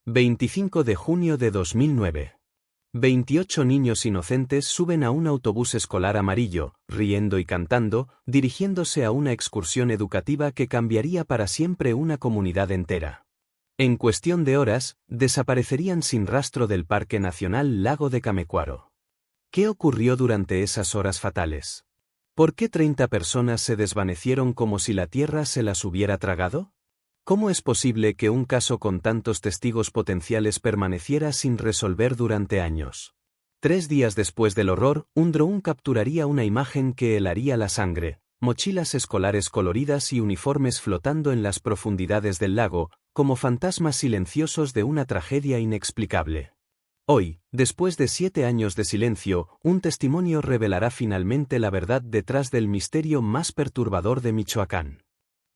25 de junio de 2009. 28 niños inocentes suben a un autobús escolar amarillo, riendo y cantando, dirigiéndose a una excursión educativa que cambiaría para siempre una comunidad entera. En cuestión de horas, desaparecerían sin rastro del Parque Nacional Lago de Camecuaro. ¿Qué ocurrió durante esas horas fatales? ¿Por qué 30 personas se desvanecieron como si la tierra se las hubiera tragado? ¿Cómo es posible que un caso con tantos testigos potenciales permaneciera sin resolver durante años? 3 días después del horror, un dron capturaría una imagen que helaría la sangre: mochilas escolares coloridas y uniformes flotando en las profundidades del lago, como fantasmas silenciosos de una tragedia inexplicable. Hoy, después de 7 años de silencio, un testimonio revelará finalmente la verdad detrás del misterio más perturbador de Michoacán.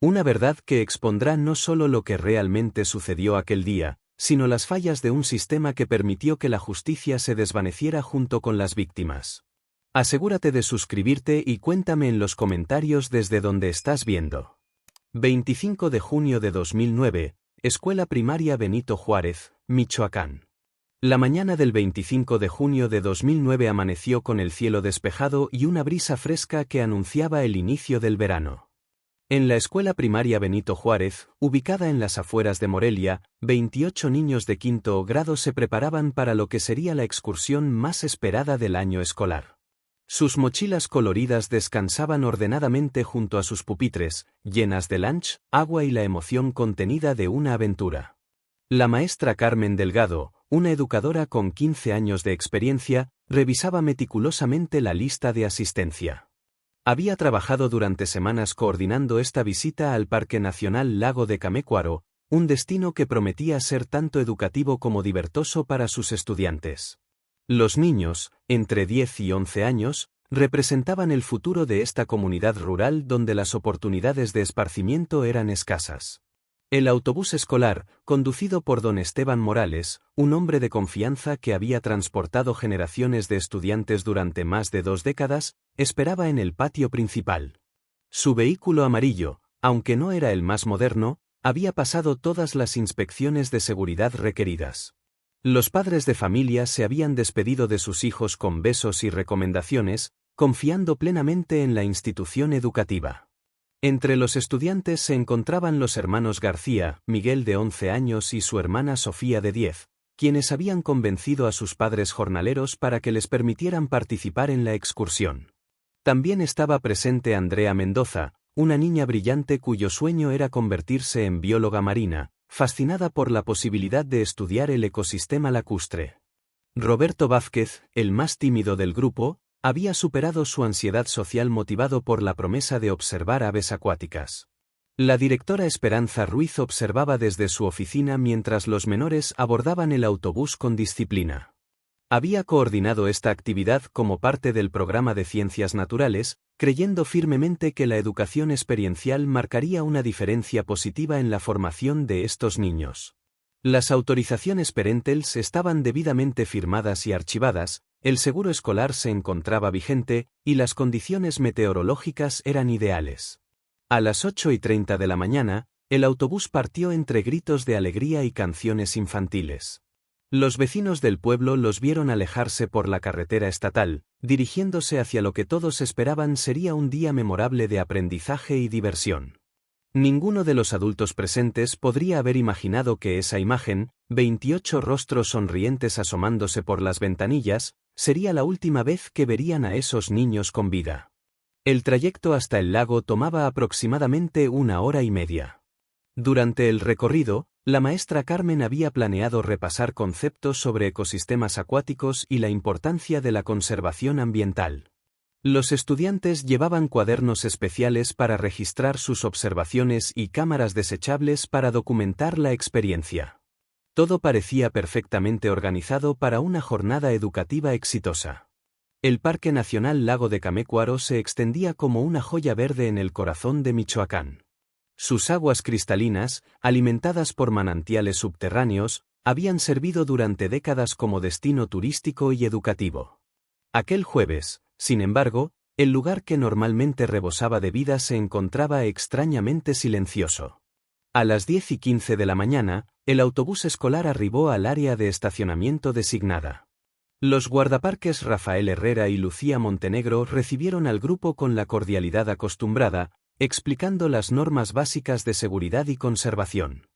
Una verdad que expondrá no solo lo que realmente sucedió aquel día, sino las fallas de un sistema que permitió que la justicia se desvaneciera junto con las víctimas. Asegúrate de suscribirte y cuéntame en los comentarios desde donde estás viendo. 25 de junio de 2009, Escuela Primaria Benito Juárez, Michoacán. La mañana del 25 de junio de 2009 amaneció con el cielo despejado y una brisa fresca que anunciaba el inicio del verano. En la escuela primaria Benito Juárez, ubicada en las afueras de Morelia, 28 niños de quinto grado se preparaban para lo que sería la excursión más esperada del año escolar. Sus mochilas coloridas descansaban ordenadamente junto a sus pupitres, llenas de lunch, agua y la emoción contenida de una aventura. La maestra Carmen Delgado, una educadora con 15 años de experiencia, revisaba meticulosamente la lista de asistencia. Había trabajado durante semanas coordinando esta visita al Parque Nacional Lago de Camecuaro, un destino que prometía ser tanto educativo como divertoso para sus estudiantes. Los niños, entre 10 y 11 años, representaban el futuro de esta comunidad rural donde las oportunidades de esparcimiento eran escasas. El autobús escolar, conducido por don Esteban Morales, un hombre de confianza que había transportado generaciones de estudiantes durante más de 2 décadas, esperaba en el patio principal. Su vehículo amarillo, aunque no era el más moderno, había pasado todas las inspecciones de seguridad requeridas. Los padres de familia se habían despedido de sus hijos con besos y recomendaciones, confiando plenamente en la institución educativa. Entre los estudiantes se encontraban los hermanos García, Miguel de 11 años y su hermana Sofía de 10, quienes habían convencido a sus padres jornaleros para que les permitieran participar en la excursión. También estaba presente Andrea Mendoza, una niña brillante cuyo sueño era convertirse en bióloga marina, fascinada por la posibilidad de estudiar el ecosistema lacustre. Roberto Vázquez, el más tímido del grupo, había superado su ansiedad social motivado por la promesa de observar aves acuáticas. La directora Esperanza Ruiz observaba desde su oficina mientras los menores abordaban el autobús con disciplina. Había coordinado esta actividad como parte del programa de Ciencias Naturales, creyendo firmemente que la educación experiencial marcaría una diferencia positiva en la formación de estos niños. Las autorizaciones parentales estaban debidamente firmadas y archivadas, el seguro escolar se encontraba vigente, y las condiciones meteorológicas eran ideales. A las 8:30 de la mañana, el autobús partió entre gritos de alegría y canciones infantiles. Los vecinos del pueblo los vieron alejarse por la carretera estatal, dirigiéndose hacia lo que todos esperaban sería un día memorable de aprendizaje y diversión. Ninguno de los adultos presentes podría haber imaginado que esa imagen, 28 rostros sonrientes asomándose por las ventanillas, sería la última vez que verían a esos niños con vida. El trayecto hasta el lago tomaba aproximadamente 1 hora y media. Durante el recorrido, la maestra Carmen había planeado repasar conceptos sobre ecosistemas acuáticos y la importancia de la conservación ambiental. Los estudiantes llevaban cuadernos especiales para registrar sus observaciones y cámaras desechables para documentar la experiencia. Todo parecía perfectamente organizado para una jornada educativa exitosa. El Parque Nacional Lago de Camecuaro se extendía como una joya verde en el corazón de Michoacán. Sus aguas cristalinas, alimentadas por manantiales subterráneos, habían servido durante décadas como destino turístico y educativo. Aquel jueves, sin embargo, el lugar que normalmente rebosaba de vida se encontraba extrañamente silencioso. A las 10:15 de la mañana, el autobús escolar arribó al área de estacionamiento designada. Los guardaparques Rafael Herrera y Lucía Montenegro recibieron al grupo con la cordialidad acostumbrada, explicando las normas básicas de seguridad y conservación.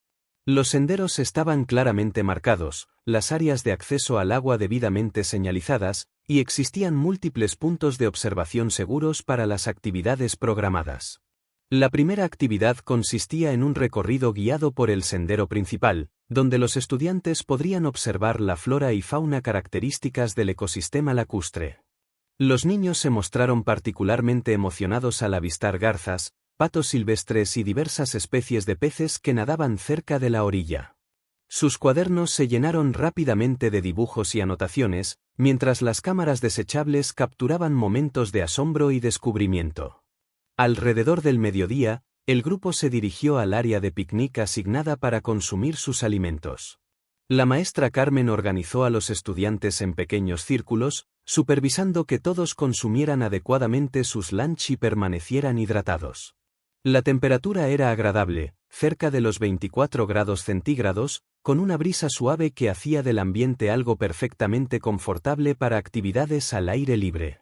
Los senderos estaban claramente marcados, las áreas de acceso al agua debidamente señalizadas, y existían múltiples puntos de observación seguros para las actividades programadas. La primera actividad consistía en un recorrido guiado por el sendero principal, donde los estudiantes podrían observar la flora y fauna características del ecosistema lacustre. Los niños se mostraron particularmente emocionados al avistar garzas, patos silvestres y diversas especies de peces que nadaban cerca de la orilla. Sus cuadernos se llenaron rápidamente de dibujos y anotaciones, mientras las cámaras desechables capturaban momentos de asombro y descubrimiento. Alrededor del mediodía, el grupo se dirigió al área de picnic asignada para consumir sus alimentos. La maestra Carmen organizó a los estudiantes en pequeños círculos, supervisando que todos consumieran adecuadamente sus lunch y permanecieran hidratados. La temperatura era agradable, cerca de los 24 grados centígrados, con una brisa suave que hacía del ambiente algo perfectamente confortable para actividades al aire libre.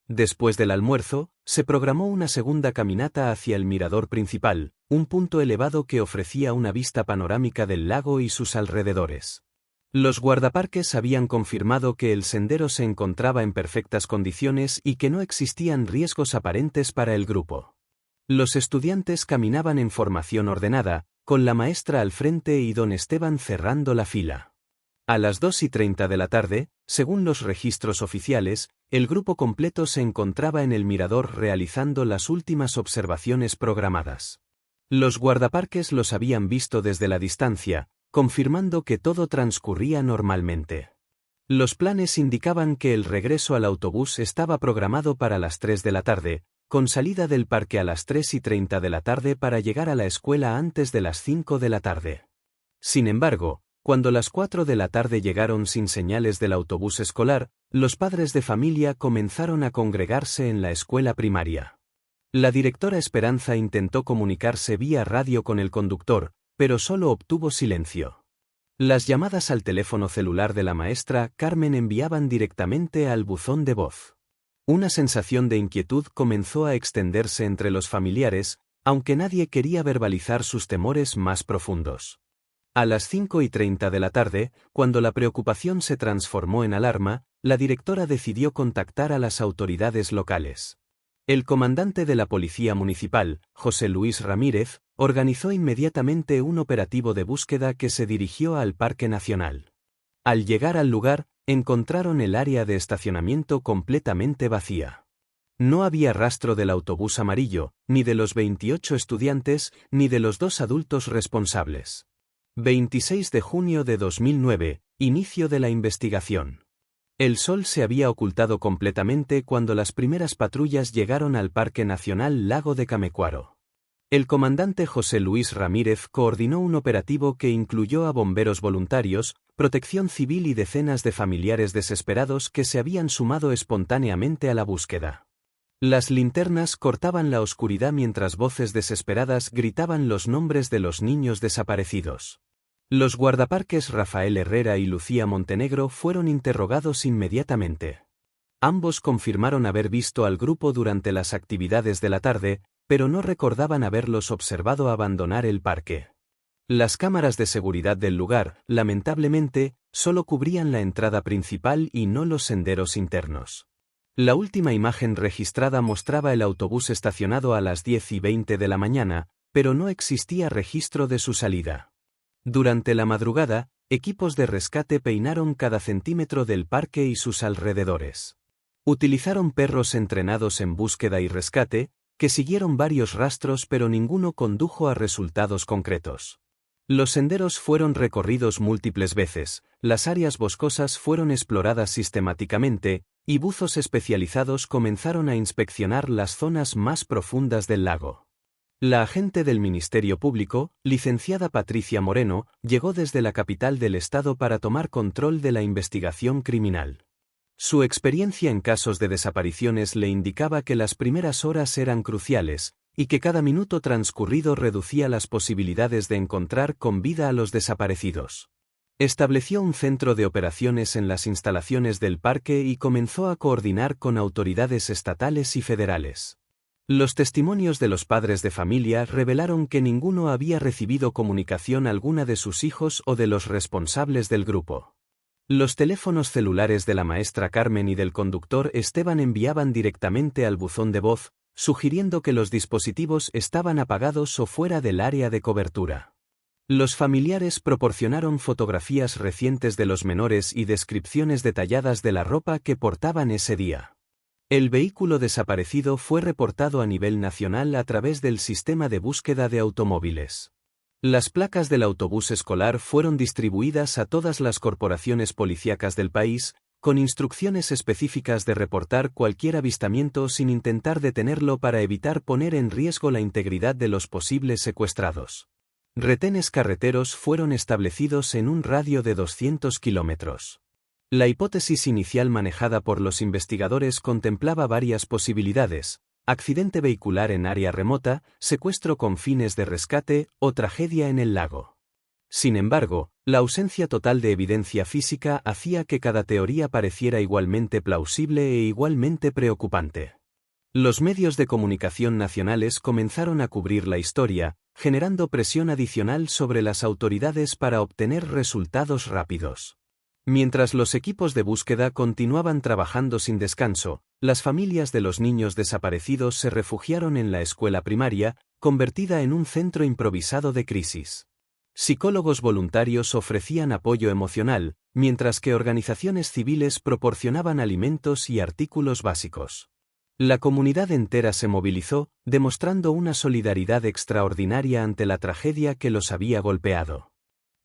Después del almuerzo, se programó una segunda caminata hacia el mirador principal, un punto elevado que ofrecía una vista panorámica del lago y sus alrededores. Los guardaparques habían confirmado que el sendero se encontraba en perfectas condiciones y que no existían riesgos aparentes para el grupo. Los estudiantes caminaban en formación ordenada, con la maestra al frente y don Esteban cerrando la fila. A las 2:30 de la tarde, según los registros oficiales, el grupo completo se encontraba en el mirador realizando las últimas observaciones programadas. Los guardaparques los habían visto desde la distancia, confirmando que todo transcurría normalmente. Los planes indicaban que el regreso al autobús estaba programado para las 3 de la tarde, con salida del parque a las 3:30 de la tarde para llegar a la escuela antes de las 5 de la tarde. Sin embargo, cuando las 4 de la tarde llegaron sin señales del autobús escolar, los padres de familia comenzaron a congregarse en la escuela primaria. La directora Esperanza intentó comunicarse vía radio con el conductor, pero solo obtuvo silencio. Las llamadas al teléfono celular de la maestra Carmen enviaban directamente al buzón de voz. Una sensación de inquietud comenzó a extenderse entre los familiares, aunque nadie quería verbalizar sus temores más profundos. A las 5:30 de la tarde, cuando la preocupación se transformó en alarma, la directora decidió contactar a las autoridades locales. El comandante de la Policía Municipal, José Luis Ramírez, organizó inmediatamente un operativo de búsqueda que se dirigió al Parque Nacional. Al llegar al lugar, encontraron el área de estacionamiento completamente vacía. No había rastro del autobús amarillo, ni de los 28 estudiantes, ni de los 2 adultos responsables. 26 de junio de 2009, inicio de la investigación. El sol se había ocultado completamente cuando las primeras patrullas llegaron al Parque Nacional Lago de Camecuaro. El comandante José Luis Ramírez coordinó un operativo que incluyó a bomberos voluntarios, protección civil y decenas de familiares desesperados que se habían sumado espontáneamente a la búsqueda. Las linternas cortaban la oscuridad mientras voces desesperadas gritaban los nombres de los niños desaparecidos. Los guardaparques Rafael Herrera y Lucía Montenegro fueron interrogados inmediatamente. Ambos confirmaron haber visto al grupo durante las actividades de la tarde, pero no recordaban haberlos observado abandonar el parque. Las cámaras de seguridad del lugar, lamentablemente, solo cubrían la entrada principal y no los senderos internos. La última imagen registrada mostraba el autobús estacionado a las 10:20 de la mañana, pero no existía registro de su salida. Durante la madrugada, equipos de rescate peinaron cada centímetro del parque y sus alrededores. Utilizaron perros entrenados en búsqueda y rescate, que siguieron varios rastros pero ninguno condujo a resultados concretos. Los senderos fueron recorridos múltiples veces, las áreas boscosas fueron exploradas sistemáticamente, y buzos especializados comenzaron a inspeccionar las zonas más profundas del lago. La agente del Ministerio Público, licenciada Patricia Moreno, llegó desde la capital del estado para tomar control de la investigación criminal. Su experiencia en casos de desapariciones le indicaba que las primeras horas eran cruciales, y que cada minuto transcurrido reducía las posibilidades de encontrar con vida a los desaparecidos. Estableció un centro de operaciones en las instalaciones del parque y comenzó a coordinar con autoridades estatales y federales. Los testimonios de los padres de familia revelaron que ninguno había recibido comunicación alguna de sus hijos o de los responsables del grupo. Los teléfonos celulares de la maestra Carmen y del conductor Esteban enviaban directamente al buzón de voz, sugiriendo que los dispositivos estaban apagados o fuera del área de cobertura. Los familiares proporcionaron fotografías recientes de los menores y descripciones detalladas de la ropa que portaban ese día. El vehículo desaparecido fue reportado a nivel nacional a través del sistema de búsqueda de automóviles. Las placas del autobús escolar fueron distribuidas a todas las corporaciones policíacas del país, con instrucciones específicas de reportar cualquier avistamiento sin intentar detenerlo para evitar poner en riesgo la integridad de los posibles secuestrados. Retenes carreteros fueron establecidos en un radio de 200 kilómetros. La hipótesis inicial manejada por los investigadores contemplaba varias posibilidades: accidente vehicular en área remota, secuestro con fines de rescate o tragedia en el lago. Sin embargo, la ausencia total de evidencia física hacía que cada teoría pareciera igualmente plausible e igualmente preocupante. Los medios de comunicación nacionales comenzaron a cubrir la historia, generando presión adicional sobre las autoridades para obtener resultados rápidos. Mientras los equipos de búsqueda continuaban trabajando sin descanso, las familias de los niños desaparecidos se refugiaron en la escuela primaria, convertida en un centro improvisado de crisis. Psicólogos voluntarios ofrecían apoyo emocional, mientras que organizaciones civiles proporcionaban alimentos y artículos básicos. La comunidad entera se movilizó, demostrando una solidaridad extraordinaria ante la tragedia que los había golpeado.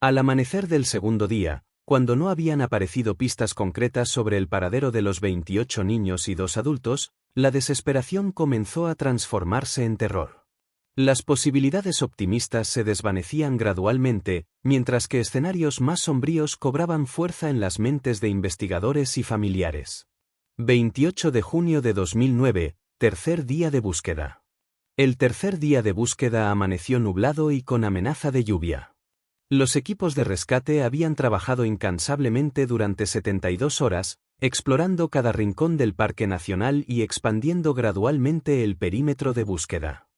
Al amanecer del segundo día, cuando no habían aparecido pistas concretas sobre el paradero de los 28 niños y 2 adultos, la desesperación comenzó a transformarse en terror. Las posibilidades optimistas se desvanecían gradualmente, mientras que escenarios más sombríos cobraban fuerza en las mentes de investigadores y familiares. 28 de junio de 2009, tercer día de búsqueda. El tercer día de búsqueda amaneció nublado y con amenaza de lluvia. Los equipos de rescate habían trabajado incansablemente durante 72 horas, explorando cada rincón del Parque Nacional y expandiendo gradualmente el perímetro de búsqueda.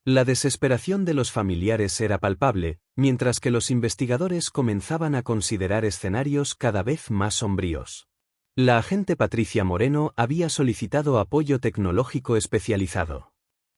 La desesperación de los familiares era palpable, mientras que los investigadores comenzaban a considerar escenarios cada vez más sombríos. La agente Patricia Moreno había solicitado apoyo tecnológico especializado.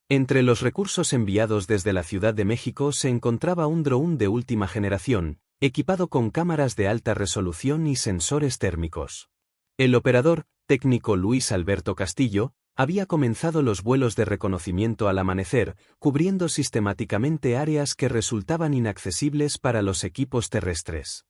Entre los recursos enviados desde la Ciudad de México se encontraba un dron de última generación, equipado con cámaras de alta resolución y sensores térmicos. El operador, técnico Luis Alberto Castillo, había comenzado los vuelos de reconocimiento al amanecer, cubriendo sistemáticamente áreas que resultaban inaccesibles para los equipos terrestres.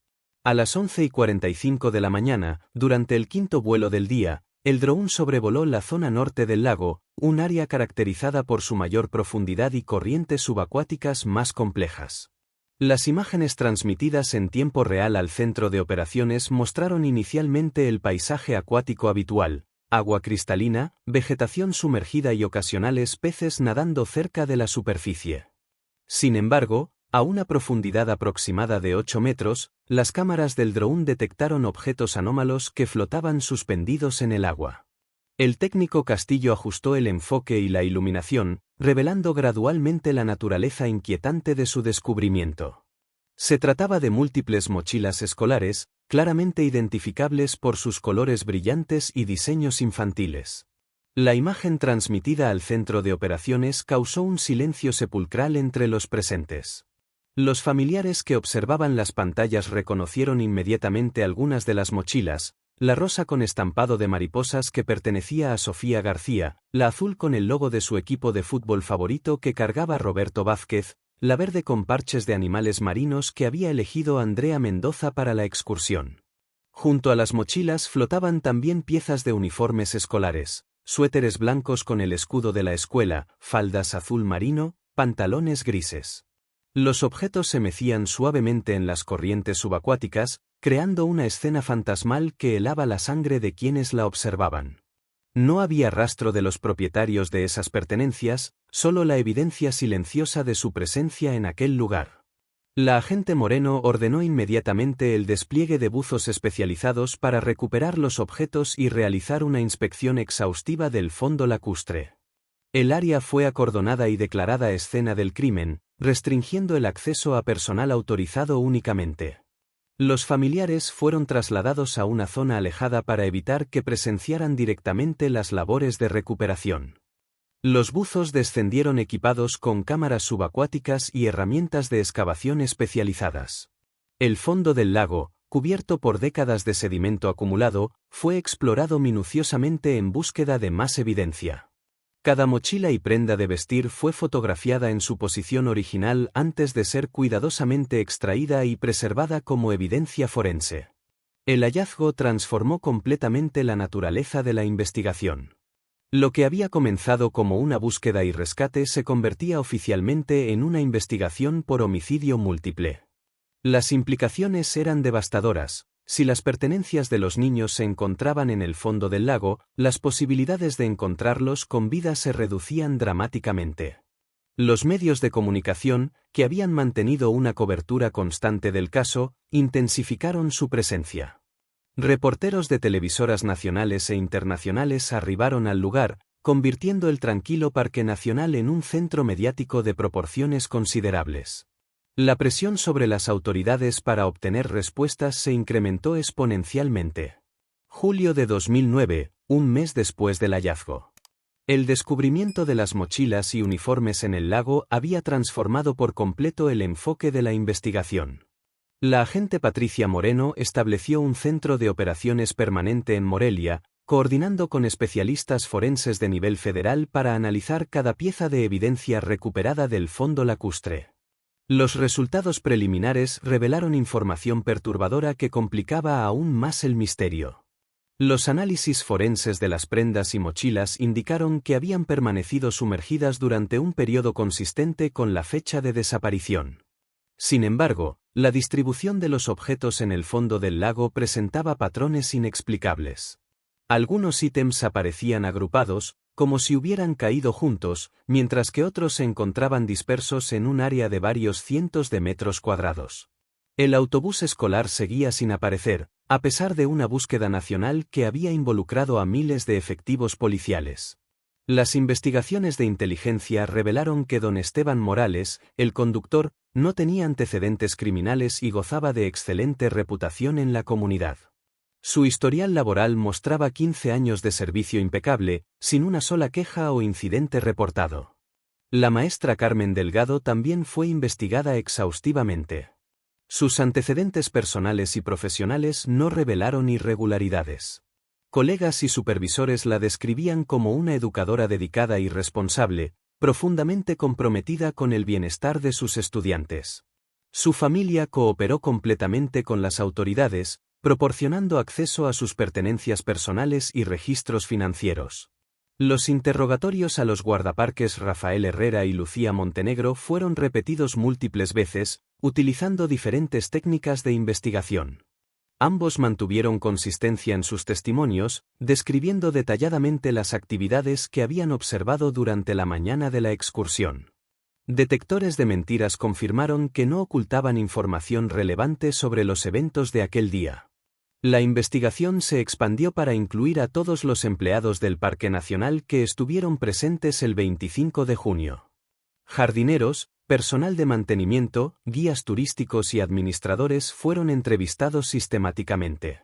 A las 11:45 de la mañana, durante el quinto vuelo del día, el dron sobrevoló la zona norte del lago, un área caracterizada por su mayor profundidad y corrientes subacuáticas más complejas. Las imágenes transmitidas en tiempo real al centro de operaciones mostraron inicialmente el paisaje acuático habitual: agua cristalina, vegetación sumergida y ocasionales peces nadando cerca de la superficie. Sin embargo, a una profundidad aproximada de 8 metros, las cámaras del dron detectaron objetos anómalos que flotaban suspendidos en el agua. El técnico Castillo ajustó el enfoque y la iluminación, revelando gradualmente la naturaleza inquietante de su descubrimiento. Se trataba de múltiples mochilas escolares, claramente identificables por sus colores brillantes y diseños infantiles. La imagen transmitida al centro de operaciones causó un silencio sepulcral entre los presentes. Los familiares que observaban las pantallas reconocieron inmediatamente algunas de las mochilas: la rosa con estampado de mariposas que pertenecía a Sofía García, la azul con el logo de su equipo de fútbol favorito que cargaba Roberto Vázquez, la verde con parches de animales marinos que había elegido Andrea Mendoza para la excursión. Junto a las mochilas flotaban también piezas de uniformes escolares: suéteres blancos con el escudo de la escuela, faldas azul marino, pantalones grises. Los objetos se mecían suavemente en las corrientes subacuáticas, creando una escena fantasmal que helaba la sangre de quienes la observaban. No había rastro de los propietarios de esas pertenencias, solo la evidencia silenciosa de su presencia en aquel lugar. La agente Moreno ordenó inmediatamente el despliegue de buzos especializados para recuperar los objetos y realizar una inspección exhaustiva del fondo lacustre. El área fue acordonada y declarada escena del crimen, restringiendo el acceso a personal autorizado únicamente. Los familiares fueron trasladados a una zona alejada para evitar que presenciaran directamente las labores de recuperación. Los buzos descendieron equipados con cámaras subacuáticas y herramientas de excavación especializadas. El fondo del lago, cubierto por décadas de sedimento acumulado, fue explorado minuciosamente en búsqueda de más evidencia. Cada mochila y prenda de vestir fue fotografiada en su posición original antes de ser cuidadosamente extraída y preservada como evidencia forense. El hallazgo transformó completamente la naturaleza de la investigación. Lo que había comenzado como una búsqueda y rescate se convertía oficialmente en una investigación por homicidio múltiple. Las implicaciones eran devastadoras. Si las pertenencias de los niños se encontraban en el fondo del lago, las posibilidades de encontrarlos con vida se reducían dramáticamente. Los medios de comunicación, que habían mantenido una cobertura constante del caso, intensificaron su presencia. Reporteros de televisoras nacionales e internacionales arribaron al lugar, convirtiendo el tranquilo Parque Nacional en un centro mediático de proporciones considerables. La presión sobre las autoridades para obtener respuestas se incrementó exponencialmente. Julio de 2009, un mes después del hallazgo. El descubrimiento de las mochilas y uniformes en el lago había transformado por completo el enfoque de la investigación. La agente Patricia Moreno estableció un centro de operaciones permanente en Morelia, coordinando con especialistas forenses de nivel federal para analizar cada pieza de evidencia recuperada del fondo lacustre. Los resultados preliminares revelaron información perturbadora que complicaba aún más el misterio. Los análisis forenses de las prendas y mochilas indicaron que habían permanecido sumergidas durante un periodo consistente con la fecha de desaparición. Sin embargo, la distribución de los objetos en el fondo del lago presentaba patrones inexplicables. Algunos ítems aparecían agrupados, como si hubieran caído juntos, mientras que otros se encontraban dispersos en un área de varios cientos de metros cuadrados. El autobús escolar seguía sin aparecer, a pesar de una búsqueda nacional que había involucrado a miles de efectivos policiales. Las investigaciones de inteligencia revelaron que don Esteban Morales, el conductor, no tenía antecedentes criminales y gozaba de excelente reputación en la comunidad. Su historial laboral mostraba 15 años de servicio impecable, sin una sola queja o incidente reportado. La maestra Carmen Delgado también fue investigada exhaustivamente. Sus antecedentes personales y profesionales no revelaron irregularidades. Colegas y supervisores la describían como una educadora dedicada y responsable, profundamente comprometida con el bienestar de sus estudiantes. Su familia cooperó completamente con las autoridades, proporcionando acceso a sus pertenencias personales y registros financieros. Los interrogatorios a los guardaparques Rafael Herrera y Lucía Montenegro fueron repetidos múltiples veces, utilizando diferentes técnicas de investigación. Ambos mantuvieron consistencia en sus testimonios, describiendo detalladamente las actividades que habían observado durante la mañana de la excursión. Detectores de mentiras confirmaron que no ocultaban información relevante sobre los eventos de aquel día. La investigación se expandió para incluir a todos los empleados del Parque Nacional que estuvieron presentes el 25 de junio. Jardineros, personal de mantenimiento, guías turísticos y administradores fueron entrevistados sistemáticamente.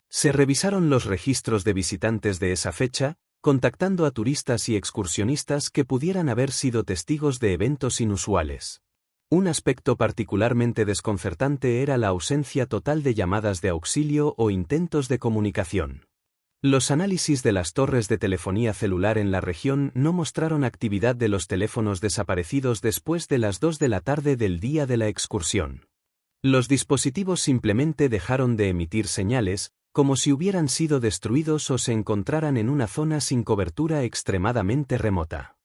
Se revisaron los registros de visitantes de esa fecha, contactando a turistas y excursionistas que pudieran haber sido testigos de eventos inusuales. Un aspecto particularmente desconcertante era la ausencia total de llamadas de auxilio o intentos de comunicación. Los análisis de las torres de telefonía celular en la región no mostraron actividad de los teléfonos desaparecidos después de las 2 de la tarde del día de la excursión. Los dispositivos simplemente dejaron de emitir señales, como si hubieran sido destruidos o se encontraran en una zona sin cobertura extremadamente remota.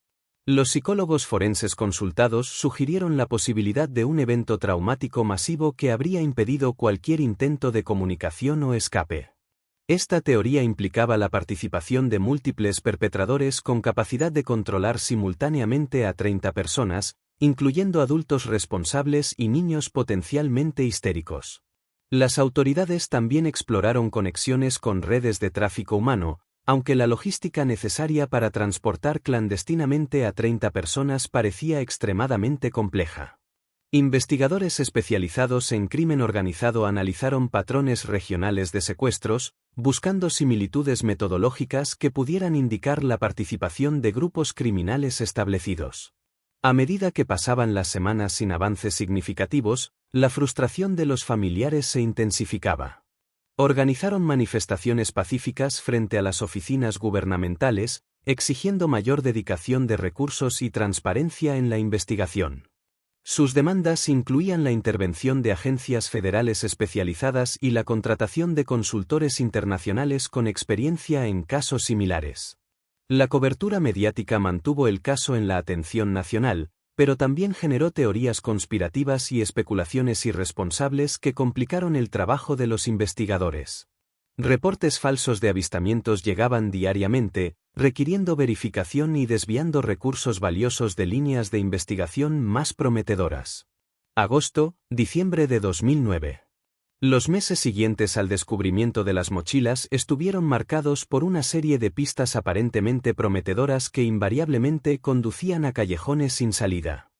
Los psicólogos forenses consultados sugirieron la posibilidad de un evento traumático masivo que habría impedido cualquier intento de comunicación o escape. Esta teoría implicaba la participación de múltiples perpetradores con capacidad de controlar simultáneamente a 30 personas, incluyendo adultos responsables y niños potencialmente histéricos. Las autoridades también exploraron conexiones con redes de tráfico humano, aunque la logística necesaria para transportar clandestinamente a 30 personas parecía extremadamente compleja. Investigadores especializados en crimen organizado analizaron patrones regionales de secuestros, buscando similitudes metodológicas que pudieran indicar la participación de grupos criminales establecidos. A medida que pasaban las semanas sin avances significativos, la frustración de los familiares se intensificaba. Organizaron manifestaciones pacíficas frente a las oficinas gubernamentales, exigiendo mayor dedicación de recursos y transparencia en la investigación. Sus demandas incluían la intervención de agencias federales especializadas y la contratación de consultores internacionales con experiencia en casos similares. La cobertura mediática mantuvo el caso en la atención nacional, pero también generó teorías conspirativas y especulaciones irresponsables que complicaron el trabajo de los investigadores. Reportes falsos de avistamientos llegaban diariamente, requiriendo verificación y desviando recursos valiosos de líneas de investigación más prometedoras. Agosto-diciembre de 2009. Los meses siguientes al descubrimiento de las mochilas estuvieron marcados por una serie de pistas aparentemente prometedoras que invariablemente conducían a callejones sin salida.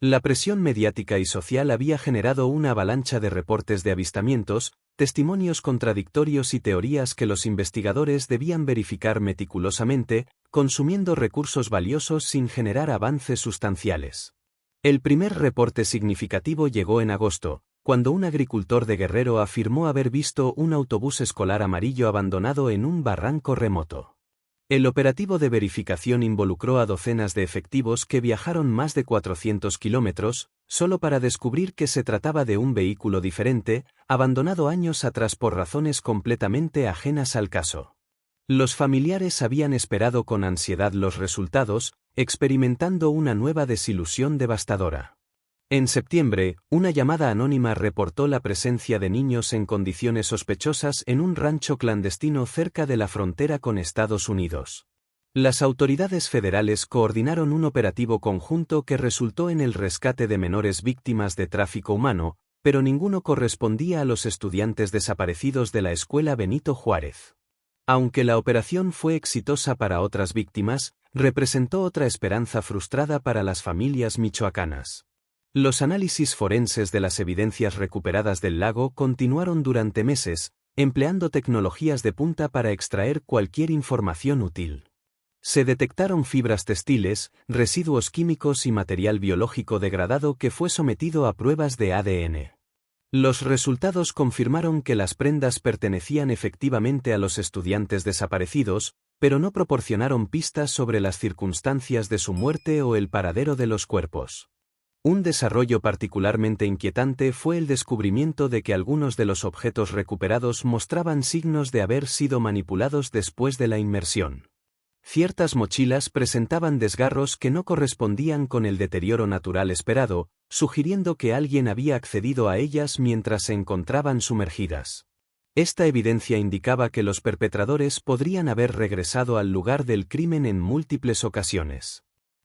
La presión mediática y social había generado una avalancha de reportes de avistamientos, testimonios contradictorios y teorías que los investigadores debían verificar meticulosamente, consumiendo recursos valiosos sin generar avances sustanciales. El primer reporte significativo llegó en agosto, cuando un agricultor de Guerrero afirmó haber visto un autobús escolar amarillo abandonado en un barranco remoto. El operativo de verificación involucró a docenas de efectivos que viajaron más de 400 kilómetros, solo para descubrir que se trataba de un vehículo diferente, abandonado años atrás por razones completamente ajenas al caso. Los familiares habían esperado con ansiedad los resultados, experimentando una nueva desilusión devastadora. En septiembre, una llamada anónima reportó la presencia de niños en condiciones sospechosas en un rancho clandestino cerca de la frontera con Estados Unidos. Las autoridades federales coordinaron un operativo conjunto que resultó en el rescate de menores víctimas de tráfico humano, pero ninguno correspondía a los estudiantes desaparecidos de la escuela Benito Juárez. Aunque la operación fue exitosa para otras víctimas, representó otra esperanza frustrada para las familias michoacanas. Los análisis forenses de las evidencias recuperadas del lago continuaron durante meses, empleando tecnologías de punta para extraer cualquier información útil. Se detectaron fibras textiles, residuos químicos y material biológico degradado que fue sometido a pruebas de ADN. Los resultados confirmaron que las prendas pertenecían efectivamente a los estudiantes desaparecidos, pero no proporcionaron pistas sobre las circunstancias de su muerte o el paradero de los cuerpos. Un desarrollo particularmente inquietante fue el descubrimiento de que algunos de los objetos recuperados mostraban signos de haber sido manipulados después de la inmersión. Ciertas mochilas presentaban desgarros que no correspondían con el deterioro natural esperado, sugiriendo que alguien había accedido a ellas mientras se encontraban sumergidas. Esta evidencia indicaba que los perpetradores podrían haber regresado al lugar del crimen en múltiples ocasiones.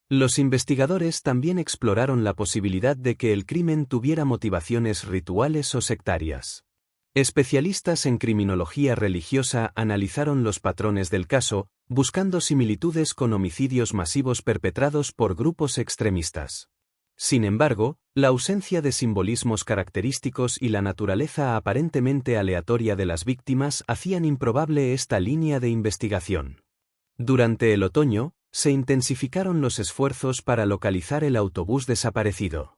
Los investigadores también exploraron la posibilidad de que el crimen tuviera motivaciones rituales o sectarias. Especialistas en criminología religiosa analizaron los patrones del caso, buscando similitudes con homicidios masivos perpetrados por grupos extremistas. Sin embargo, la ausencia de simbolismos característicos y la naturaleza aparentemente aleatoria de las víctimas hacían improbable esta línea de investigación. Durante el otoño, se intensificaron los esfuerzos para localizar el autobús desaparecido.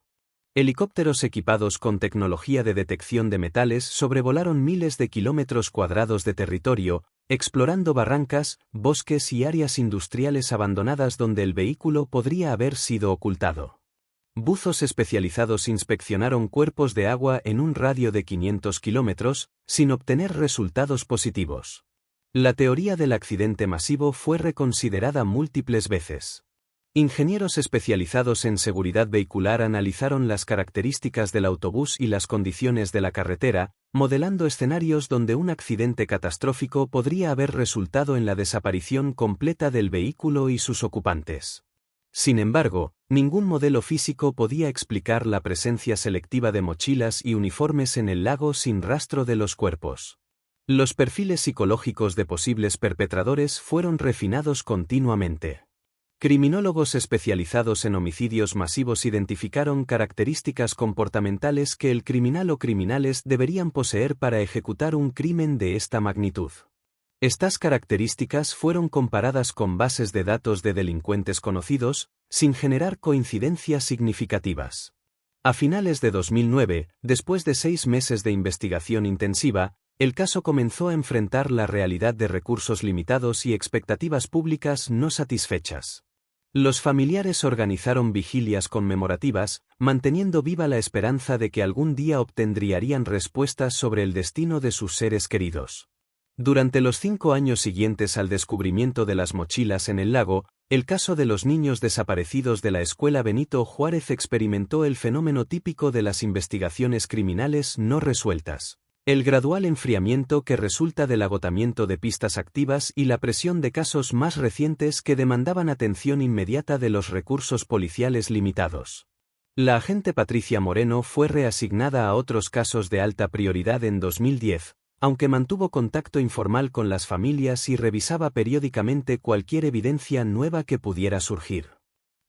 Helicópteros equipados con tecnología de detección de metales sobrevolaron miles de kilómetros cuadrados de territorio, explorando barrancas, bosques y áreas industriales abandonadas donde el vehículo podría haber sido ocultado. Buzos especializados inspeccionaron cuerpos de agua en un radio de 500 kilómetros, sin obtener resultados positivos. La teoría del accidente masivo fue reconsiderada múltiples veces. Ingenieros especializados en seguridad vehicular analizaron las características del autobús y las condiciones de la carretera, modelando escenarios donde un accidente catastrófico podría haber resultado en la desaparición completa del vehículo y sus ocupantes. Sin embargo, ningún modelo físico podía explicar la presencia selectiva de mochilas y uniformes en el lago sin rastro de los cuerpos. Los perfiles psicológicos de posibles perpetradores fueron refinados continuamente. Criminólogos especializados en homicidios masivos identificaron características comportamentales que el criminal o criminales deberían poseer para ejecutar un crimen de esta magnitud. Estas características fueron comparadas con bases de datos de delincuentes conocidos, sin generar coincidencias significativas. A finales de 2009, después de 6 meses de investigación intensiva, el caso comenzó a enfrentar la realidad de recursos limitados y expectativas públicas no satisfechas. Los familiares organizaron vigilias conmemorativas, manteniendo viva la esperanza de que algún día obtendrían respuestas sobre el destino de sus seres queridos. Durante los 5 años siguientes al descubrimiento de las mochilas en el lago, el caso de los niños desaparecidos de la escuela Benito Juárez experimentó el fenómeno típico de las investigaciones criminales no resueltas. El gradual enfriamiento que resulta del agotamiento de pistas activas y la presión de casos más recientes que demandaban atención inmediata de los recursos policiales limitados. La agente Patricia Moreno fue reasignada a otros casos de alta prioridad en 2010, aunque mantuvo contacto informal con las familias y revisaba periódicamente cualquier evidencia nueva que pudiera surgir.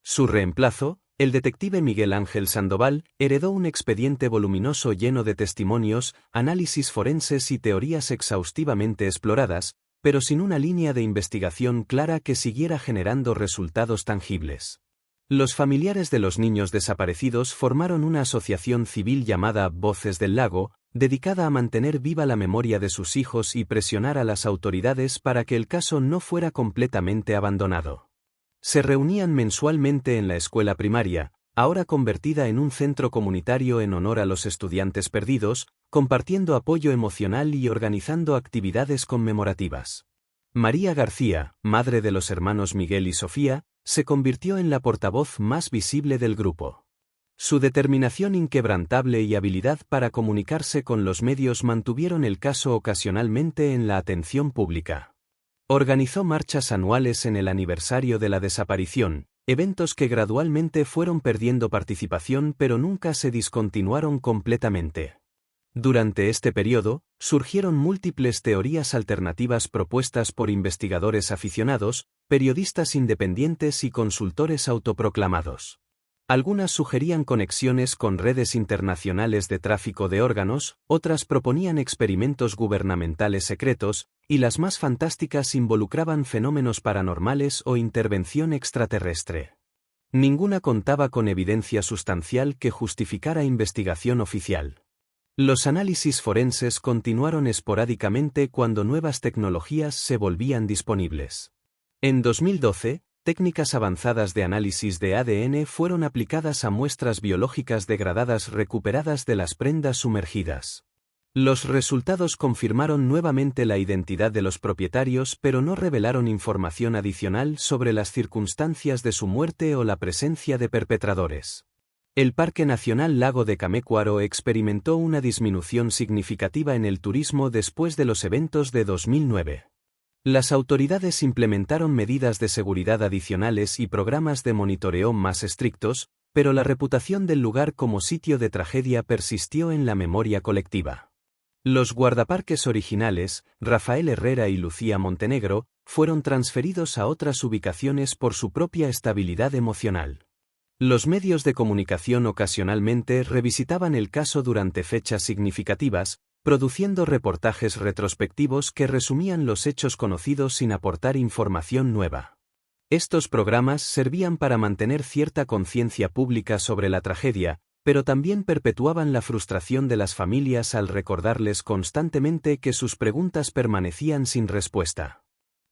Su reemplazo, el detective Miguel Ángel Sandoval, heredó un expediente voluminoso lleno de testimonios, análisis forenses y teorías exhaustivamente exploradas, pero sin una línea de investigación clara que siguiera generando resultados tangibles. Los familiares de los niños desaparecidos formaron una asociación civil llamada Voces del Lago, dedicada a mantener viva la memoria de sus hijos y presionar a las autoridades para que el caso no fuera completamente abandonado. Se reunían mensualmente en la escuela primaria, ahora convertida en un centro comunitario en honor a los estudiantes perdidos, compartiendo apoyo emocional y organizando actividades conmemorativas. María García, madre de los hermanos Miguel y Sofía, se convirtió en la portavoz más visible del grupo. Su determinación inquebrantable y habilidad para comunicarse con los medios mantuvieron el caso ocasionalmente en la atención pública. Organizó marchas anuales en el aniversario de la desaparición, eventos que gradualmente fueron perdiendo participación pero nunca se discontinuaron completamente. Durante este periodo, surgieron múltiples teorías alternativas propuestas por investigadores aficionados, periodistas independientes y consultores autoproclamados. Algunas sugerían conexiones con redes internacionales de tráfico de órganos, otras proponían experimentos gubernamentales secretos, y las más fantásticas involucraban fenómenos paranormales o intervención extraterrestre. Ninguna contaba con evidencia sustancial que justificara investigación oficial. Los análisis forenses continuaron esporádicamente cuando nuevas tecnologías se volvían disponibles. En 2012, técnicas avanzadas de análisis de ADN fueron aplicadas a muestras biológicas degradadas recuperadas de las prendas sumergidas. Los resultados confirmaron nuevamente la identidad de los propietarios pero no revelaron información adicional sobre las circunstancias de su muerte o la presencia de perpetradores. El Parque Nacional Lago de Camecuaro experimentó una disminución significativa en el turismo después de los eventos de 2009. Las autoridades implementaron medidas de seguridad adicionales y programas de monitoreo más estrictos, pero la reputación del lugar como sitio de tragedia persistió en la memoria colectiva. Los guardaparques originales, Rafael Herrera y Lucía Montenegro, fueron transferidos a otras ubicaciones por su propia estabilidad emocional. Los medios de comunicación ocasionalmente revisitaban el caso durante fechas significativas, produciendo reportajes retrospectivos que resumían los hechos conocidos sin aportar información nueva. Estos programas servían para mantener cierta conciencia pública sobre la tragedia, pero también perpetuaban la frustración de las familias al recordarles constantemente que sus preguntas permanecían sin respuesta.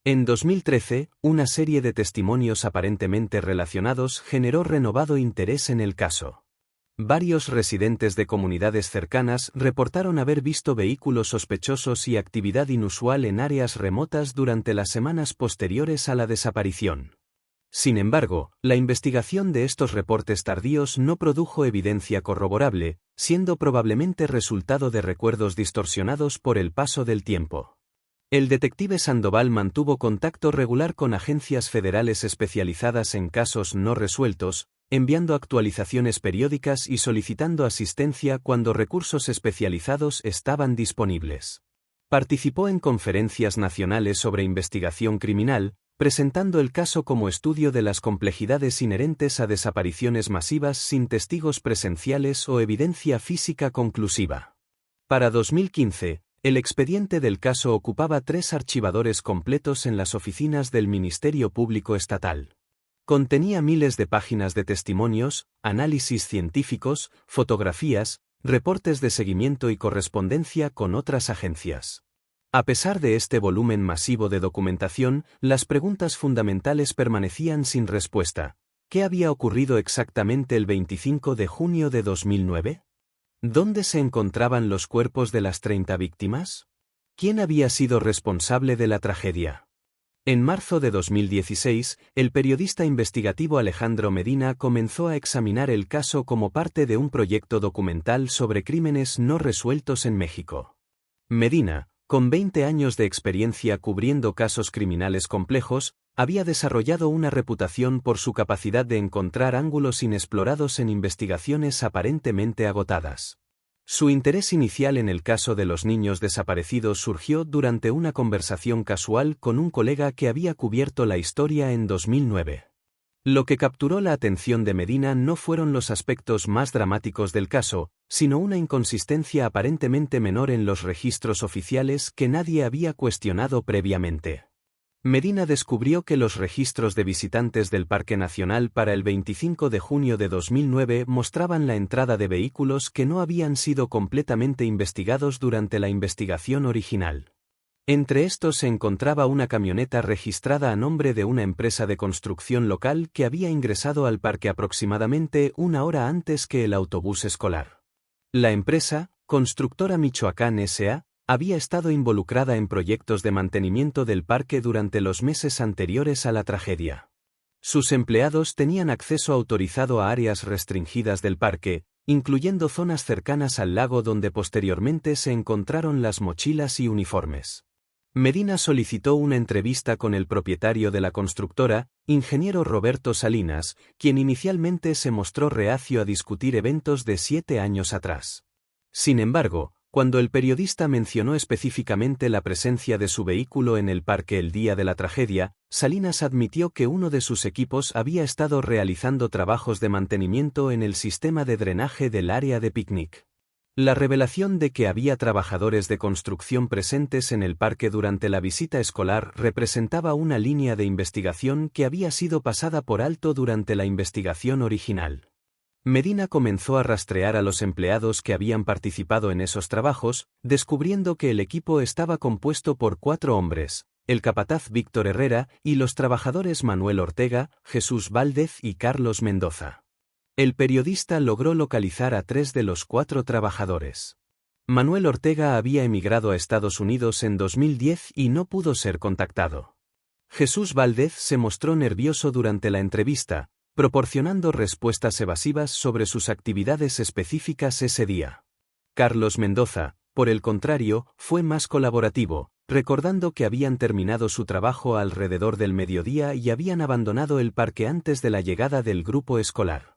En 2013, una serie de testimonios aparentemente relacionados generó renovado interés en el caso. Varios residentes de comunidades cercanas reportaron haber visto vehículos sospechosos y actividad inusual en áreas remotas durante las semanas posteriores a la desaparición. Sin embargo, la investigación de estos reportes tardíos no produjo evidencia corroborable, siendo probablemente resultado de recuerdos distorsionados por el paso del tiempo. El detective Sandoval mantuvo contacto regular con agencias federales especializadas en casos no resueltos, enviando actualizaciones periódicas y solicitando asistencia cuando recursos especializados estaban disponibles. Participó en conferencias nacionales sobre investigación criminal, presentando el caso como estudio de las complejidades inherentes a desapariciones masivas sin testigos presenciales o evidencia física conclusiva. Para 2015, el expediente del caso ocupaba 3 archivadores completos en las oficinas del Ministerio Público Estatal. Contenía miles de páginas de testimonios, análisis científicos, fotografías, reportes de seguimiento y correspondencia con otras agencias. A pesar de este volumen masivo de documentación, las preguntas fundamentales permanecían sin respuesta. ¿Qué había ocurrido exactamente el 25 de junio de 2009? ¿Dónde se encontraban los cuerpos de las 30 víctimas? ¿Quién había sido responsable de la tragedia? En marzo de 2016, el periodista investigativo Alejandro Medina comenzó a examinar el caso como parte de un proyecto documental sobre crímenes no resueltos en México. Medina, con 20 años de experiencia cubriendo casos criminales complejos, había desarrollado una reputación por su capacidad de encontrar ángulos inexplorados en investigaciones aparentemente agotadas. Su interés inicial en el caso de los niños desaparecidos surgió durante una conversación casual con un colega que había cubierto la historia en 2009. Lo que capturó la atención de Medina no fueron los aspectos más dramáticos del caso, sino una inconsistencia aparentemente menor en los registros oficiales que nadie había cuestionado previamente. Medina descubrió que los registros de visitantes del Parque Nacional para el 25 de junio de 2009 mostraban la entrada de vehículos que no habían sido completamente investigados durante la investigación original. Entre estos se encontraba una camioneta registrada a nombre de una empresa de construcción local que había ingresado al parque aproximadamente una hora antes que el autobús escolar. La empresa, Constructora Michoacán S.A., había estado involucrada en proyectos de mantenimiento del parque durante los meses anteriores a la tragedia. Sus empleados tenían acceso autorizado a áreas restringidas del parque, incluyendo zonas cercanas al lago donde posteriormente se encontraron las mochilas y uniformes. Medina solicitó una entrevista con el propietario de la constructora, ingeniero Roberto Salinas, quien inicialmente se mostró reacio a discutir eventos de 7 años atrás. Sin embargo, cuando el periodista mencionó específicamente la presencia de su vehículo en el parque el día de la tragedia, Salinas admitió que uno de sus equipos había estado realizando trabajos de mantenimiento en el sistema de drenaje del área de picnic. La revelación de que había trabajadores de construcción presentes en el parque durante la visita escolar representaba una línea de investigación que había sido pasada por alto durante la investigación original. Medina comenzó a rastrear a los empleados que habían participado en esos trabajos, descubriendo que el equipo estaba compuesto por 4 hombres, el capataz Víctor Herrera y los trabajadores Manuel Ortega, Jesús Valdez y Carlos Mendoza. El periodista logró localizar a 3 de los 4 trabajadores. Manuel Ortega había emigrado a Estados Unidos en 2010 y no pudo ser contactado. Jesús Valdez se mostró nervioso durante la entrevista, proporcionando respuestas evasivas sobre sus actividades específicas ese día. Carlos Mendoza, por el contrario, fue más colaborativo, recordando que habían terminado su trabajo alrededor del mediodía y habían abandonado el parque antes de la llegada del grupo escolar.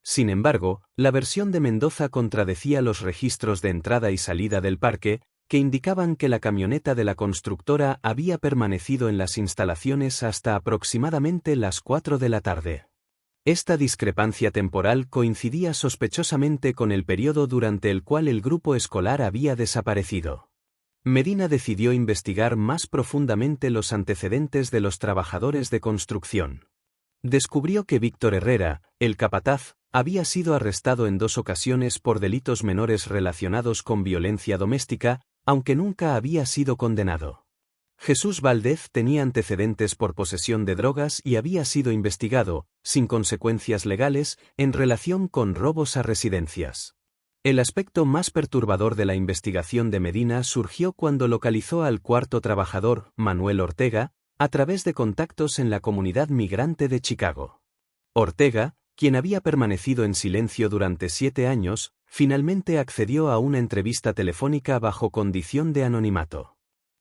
Sin embargo, la versión de Mendoza contradecía los registros de entrada y salida del parque, que indicaban que la camioneta de la constructora había permanecido en las instalaciones hasta aproximadamente las 4 de la tarde. Esta discrepancia temporal coincidía sospechosamente con el periodo durante el cual el grupo escolar había desaparecido. Medina decidió investigar más profundamente los antecedentes de los trabajadores de construcción. Descubrió que Víctor Herrera, el capataz, había sido arrestado en 2 ocasiones por delitos menores relacionados con violencia doméstica, aunque nunca había sido condenado. Jesús Valdez tenía antecedentes por posesión de drogas y había sido investigado, sin consecuencias legales, en relación con robos a residencias. El aspecto más perturbador de la investigación de Medina surgió cuando localizó al 4.º trabajador, Manuel Ortega, a través de contactos en la comunidad migrante de Chicago. Ortega, quien había permanecido en silencio durante 7 años, finalmente accedió a una entrevista telefónica bajo condición de anonimato.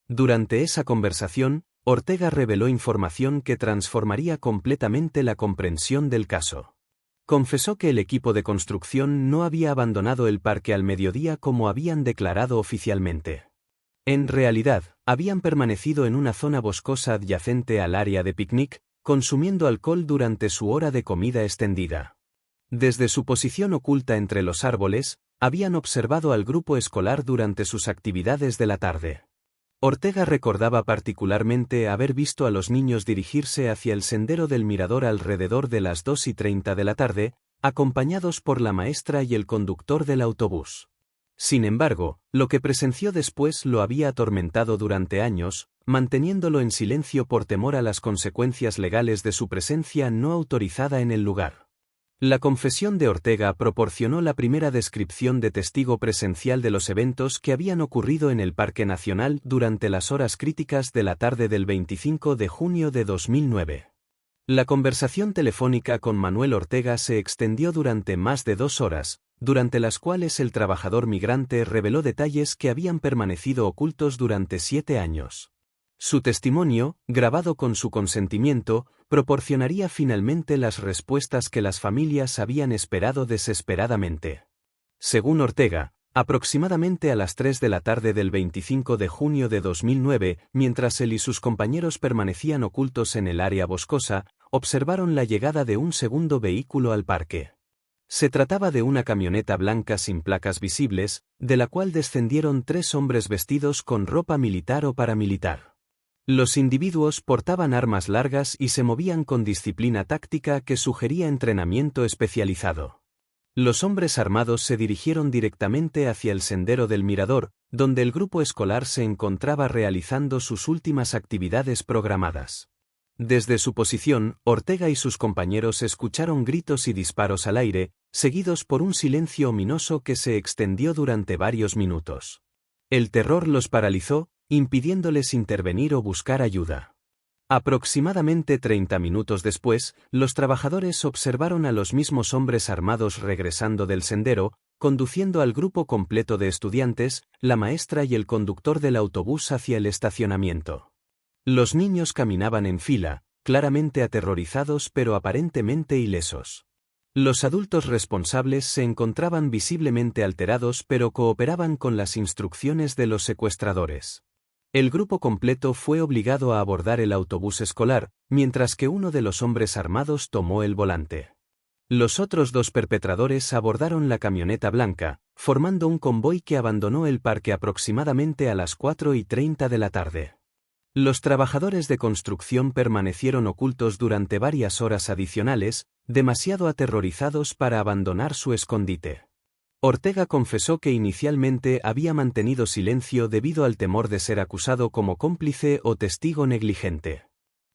Durante esa conversación, Ortega reveló información que transformaría completamente la comprensión del caso. Confesó que el equipo de construcción no había abandonado el parque al mediodía como habían declarado oficialmente. En realidad, habían permanecido en una zona boscosa adyacente al área de picnic, consumiendo alcohol durante su hora de comida extendida. Desde su posición oculta entre los árboles, habían observado al grupo escolar durante sus actividades de la tarde. Ortega recordaba particularmente haber visto a los niños dirigirse hacia el sendero del mirador alrededor de las 2:30 de la tarde, acompañados por la maestra y el conductor del autobús. Sin embargo, lo que presenció después lo había atormentado durante años, manteniéndolo en silencio por temor a las consecuencias legales de su presencia no autorizada en el lugar. La confesión de Ortega proporcionó la primera descripción de testigo presencial de los eventos que habían ocurrido en el Parque Nacional durante las horas críticas de la tarde del 25 de junio de 2009. La conversación telefónica con Manuel Ortega se extendió durante más de 2 horas, durante las cuales el trabajador migrante reveló detalles que habían permanecido ocultos durante 7 años. Su testimonio, grabado con su consentimiento, proporcionaría finalmente las respuestas que las familias habían esperado desesperadamente. Según Ortega, aproximadamente a las 3 de la tarde del 25 de junio de 2009, mientras él y sus compañeros permanecían ocultos en el área boscosa, observaron la llegada de un segundo vehículo al parque. Se trataba de una camioneta blanca sin placas visibles, de la cual descendieron 3 hombres vestidos con ropa militar o paramilitar. Los individuos portaban armas largas y se movían con disciplina táctica que sugería entrenamiento especializado. Los hombres armados se dirigieron directamente hacia el sendero del mirador, donde el grupo escolar se encontraba realizando sus últimas actividades programadas. Desde su posición, Ortega y sus compañeros escucharon gritos y disparos al aire, seguidos por un silencio ominoso que se extendió durante varios minutos. El terror los paralizó, impidiéndoles intervenir o buscar ayuda. Aproximadamente 30 minutos después, los trabajadores observaron a los mismos hombres armados regresando del sendero, conduciendo al grupo completo de estudiantes, la maestra y el conductor del autobús hacia el estacionamiento. Los niños caminaban en fila, claramente aterrorizados pero aparentemente ilesos. Los adultos responsables se encontraban visiblemente alterados pero cooperaban con las instrucciones de los secuestradores. El grupo completo fue obligado a abordar el autobús escolar, mientras que uno de los hombres armados tomó el volante. Los otros 2 perpetradores abordaron la camioneta blanca, formando un convoy que abandonó el parque aproximadamente a las 4:30 de la tarde. Los trabajadores de construcción permanecieron ocultos durante varias horas adicionales, demasiado aterrorizados para abandonar su escondite. Ortega confesó que inicialmente había mantenido silencio debido al temor de ser acusado como cómplice o testigo negligente.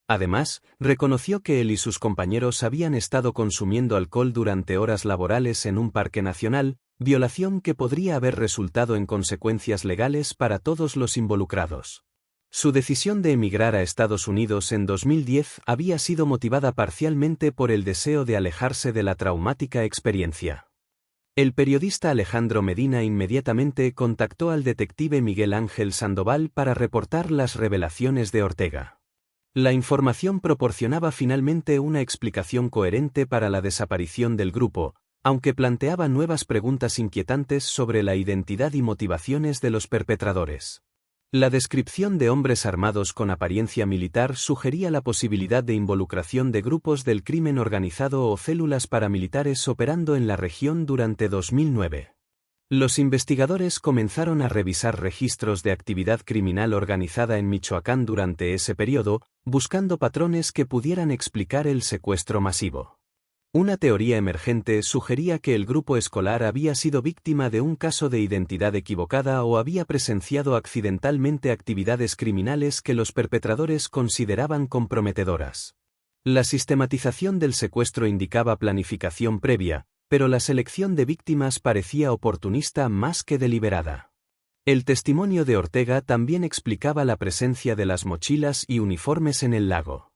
Además, reconoció que él y sus compañeros habían estado consumiendo alcohol durante horas laborales en un parque nacional, violación que podría haber resultado en consecuencias legales para todos los involucrados. Su decisión de emigrar a Estados Unidos en 2010 había sido motivada parcialmente por el deseo de alejarse de la traumática experiencia. El periodista Alejandro Medina inmediatamente contactó al detective Miguel Ángel Sandoval para reportar las revelaciones de Ortega. La información proporcionaba finalmente una explicación coherente para la desaparición del grupo, aunque planteaba nuevas preguntas inquietantes sobre la identidad y motivaciones de los perpetradores. La descripción de hombres armados con apariencia militar sugería la posibilidad de involucración de grupos del crimen organizado o células paramilitares operando en la región durante 2009. Los investigadores comenzaron a revisar registros de actividad criminal organizada en Michoacán durante ese periodo, buscando patrones que pudieran explicar el secuestro masivo. Una teoría emergente sugería que el grupo escolar había sido víctima de un caso de identidad equivocada o había presenciado accidentalmente actividades criminales que los perpetradores consideraban comprometedoras. La sistematización del secuestro indicaba planificación previa, pero la selección de víctimas parecía oportunista más que deliberada. El testimonio de Ortega también explicaba la presencia de las mochilas y uniformes en el lago.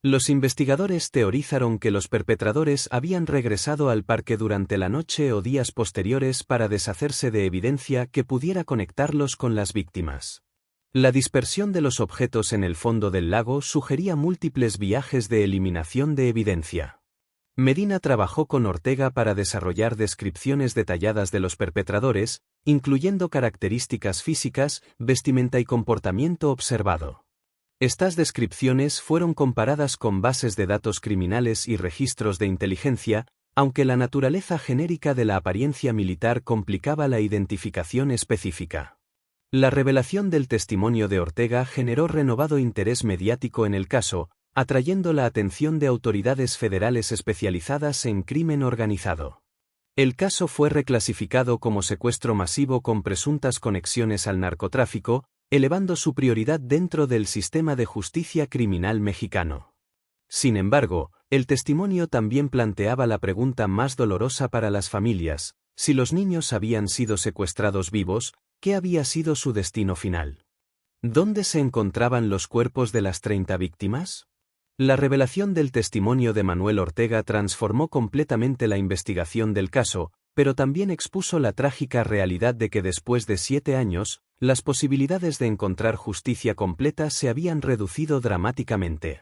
Los investigadores teorizaron que los perpetradores habían regresado al parque durante la noche o días posteriores para deshacerse de evidencia que pudiera conectarlos con las víctimas. La dispersión de los objetos en el fondo del lago sugería múltiples viajes de eliminación de evidencia. Medina trabajó con Ortega para desarrollar descripciones detalladas de los perpetradores, incluyendo características físicas, vestimenta y comportamiento observado. Estas descripciones fueron comparadas con bases de datos criminales y registros de inteligencia, aunque la naturaleza genérica de la apariencia militar complicaba la identificación específica. La revelación del testimonio de Ortega generó renovado interés mediático en el caso, atrayendo la atención de autoridades federales especializadas en crimen organizado. El caso fue reclasificado como secuestro masivo con presuntas conexiones al narcotráfico, elevando su prioridad dentro del sistema de justicia criminal mexicano. Sin embargo, el testimonio también planteaba la pregunta más dolorosa para las familias: si los niños habían sido secuestrados vivos, ¿qué había sido su destino final? ¿Dónde se encontraban los cuerpos de las 30 víctimas? La revelación del testimonio de Manuel Ortega transformó completamente la investigación del caso, pero también expuso la trágica realidad de que después de 7 años, las posibilidades de encontrar justicia completa se habían reducido dramáticamente.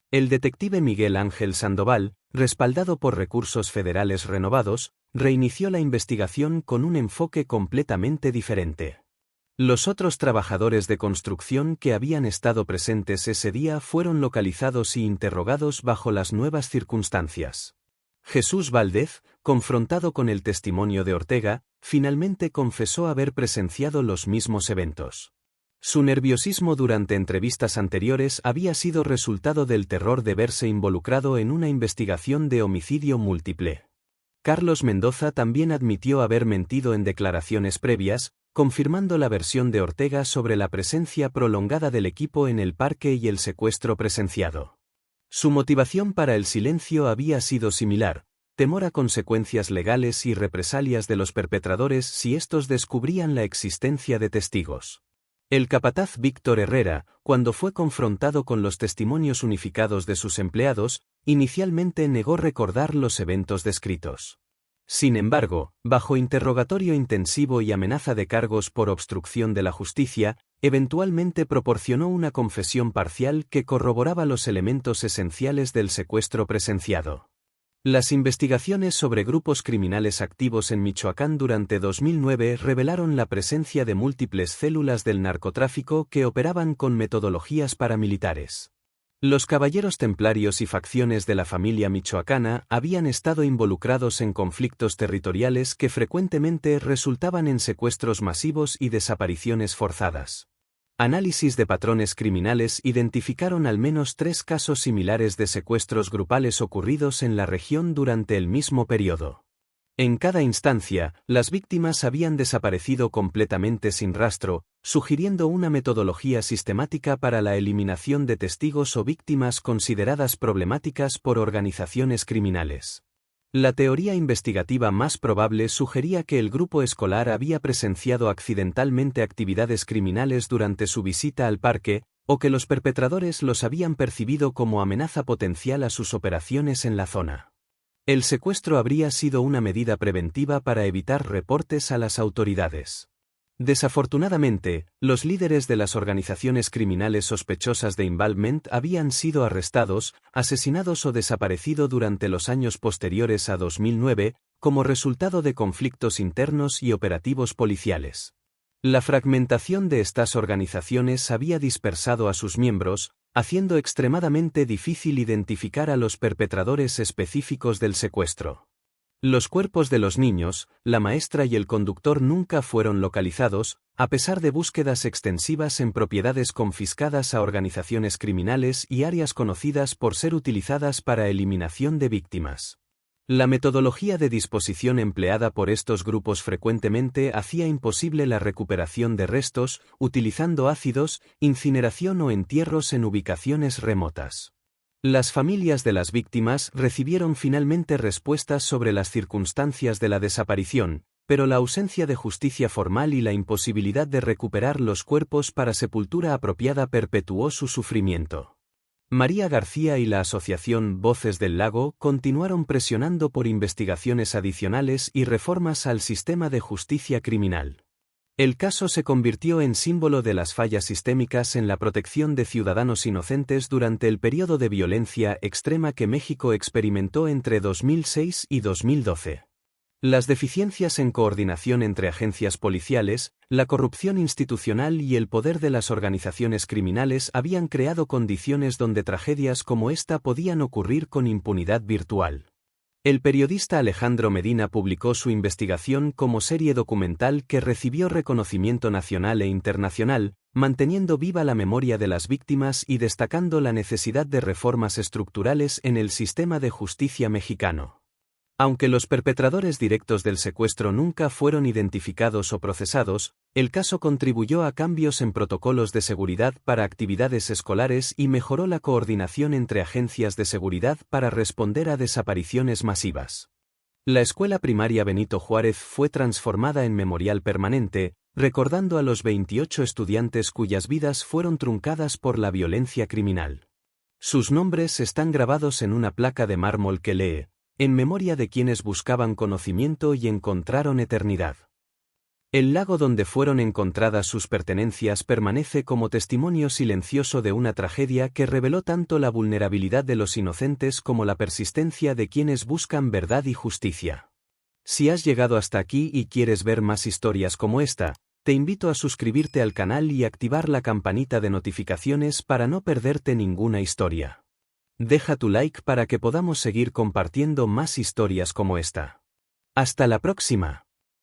El detective Miguel Ángel Sandoval, respaldado por recursos federales renovados, reinició la investigación con un enfoque completamente diferente. Los otros trabajadores de construcción que habían estado presentes ese día fueron localizados y interrogados bajo las nuevas circunstancias. Jesús Valdez, confrontado con el testimonio de Ortega, finalmente confesó haber presenciado los mismos eventos. Su nerviosismo durante entrevistas anteriores había sido resultado del terror de verse involucrado en una investigación de homicidio múltiple. Carlos Mendoza también admitió haber mentido en declaraciones previas, confirmando la versión de Ortega sobre la presencia prolongada del equipo en el parque y el secuestro presenciado. Su motivación para el silencio había sido similar: temor a consecuencias legales y represalias de los perpetradores si estos descubrían la existencia de testigos. El capataz Víctor Herrera, cuando fue confrontado con los testimonios unificados de sus empleados, inicialmente negó recordar los eventos descritos. Sin embargo, bajo interrogatorio intensivo y amenaza de cargos por obstrucción de la justicia, eventualmente proporcionó una confesión parcial que corroboraba los elementos esenciales del secuestro presenciado. Las investigaciones sobre grupos criminales activos en Michoacán durante 2009 revelaron la presencia de múltiples células del narcotráfico que operaban con metodologías paramilitares. Los caballeros templarios y facciones de la familia michoacana habían estado involucrados en conflictos territoriales que frecuentemente resultaban en secuestros masivos y desapariciones forzadas. Análisis de patrones criminales identificaron al menos 3 casos similares de secuestros grupales ocurridos en la región durante el mismo periodo. En cada instancia, las víctimas habían desaparecido completamente sin rastro, sugiriendo una metodología sistemática para la eliminación de testigos o víctimas consideradas problemáticas por organizaciones criminales. La teoría investigativa más probable sugería que el grupo escolar había presenciado accidentalmente actividades criminales durante su visita al parque, o que los perpetradores los habían percibido como amenaza potencial a sus operaciones en la zona. El secuestro habría sido una medida preventiva para evitar reportes a las autoridades. Desafortunadamente, los líderes de las organizaciones criminales sospechosas de involvement habían sido arrestados, asesinados o desaparecido durante los años posteriores a 2009, como resultado de conflictos internos y operativos policiales. La fragmentación de estas organizaciones había dispersado a sus miembros, haciendo extremadamente difícil identificar a los perpetradores específicos del secuestro. Los cuerpos de los niños, la maestra y el conductor nunca fueron localizados, a pesar de búsquedas extensivas en propiedades confiscadas a organizaciones criminales y áreas conocidas por ser utilizadas para eliminación de víctimas. La metodología de disposición empleada por estos grupos frecuentemente hacía imposible la recuperación de restos, utilizando ácidos, incineración o entierros en ubicaciones remotas. Las familias de las víctimas recibieron finalmente respuestas sobre las circunstancias de la desaparición, pero la ausencia de justicia formal y la imposibilidad de recuperar los cuerpos para sepultura apropiada perpetuó su sufrimiento. María García y la asociación Voces del Lago continuaron presionando por investigaciones adicionales y reformas al sistema de justicia criminal. El caso se convirtió en símbolo de las fallas sistémicas en la protección de ciudadanos inocentes durante el periodo de violencia extrema que México experimentó entre 2006 y 2012. Las deficiencias en coordinación entre agencias policiales, la corrupción institucional y el poder de las organizaciones criminales habían creado condiciones donde tragedias como esta podían ocurrir con impunidad virtual. El periodista Alejandro Medina publicó su investigación como serie documental que recibió reconocimiento nacional e internacional, manteniendo viva la memoria de las víctimas y destacando la necesidad de reformas estructurales en el sistema de justicia mexicano. Aunque los perpetradores directos del secuestro nunca fueron identificados o procesados, el caso contribuyó a cambios en protocolos de seguridad para actividades escolares y mejoró la coordinación entre agencias de seguridad para responder a desapariciones masivas. La escuela primaria Benito Juárez fue transformada en memorial permanente, recordando a los 28 estudiantes cuyas vidas fueron truncadas por la violencia criminal. Sus nombres están grabados en una placa de mármol que lee: en memoria de quienes buscaban conocimiento y encontraron eternidad. El lago donde fueron encontradas sus pertenencias permanece como testimonio silencioso de una tragedia que reveló tanto la vulnerabilidad de los inocentes como la persistencia de quienes buscan verdad y justicia. Si has llegado hasta aquí y quieres ver más historias como esta, te invito a suscribirte al canal y activar la campanita de notificaciones para no perderte ninguna historia. Deja tu like para que podamos seguir compartiendo más historias como esta. ¡Hasta la próxima!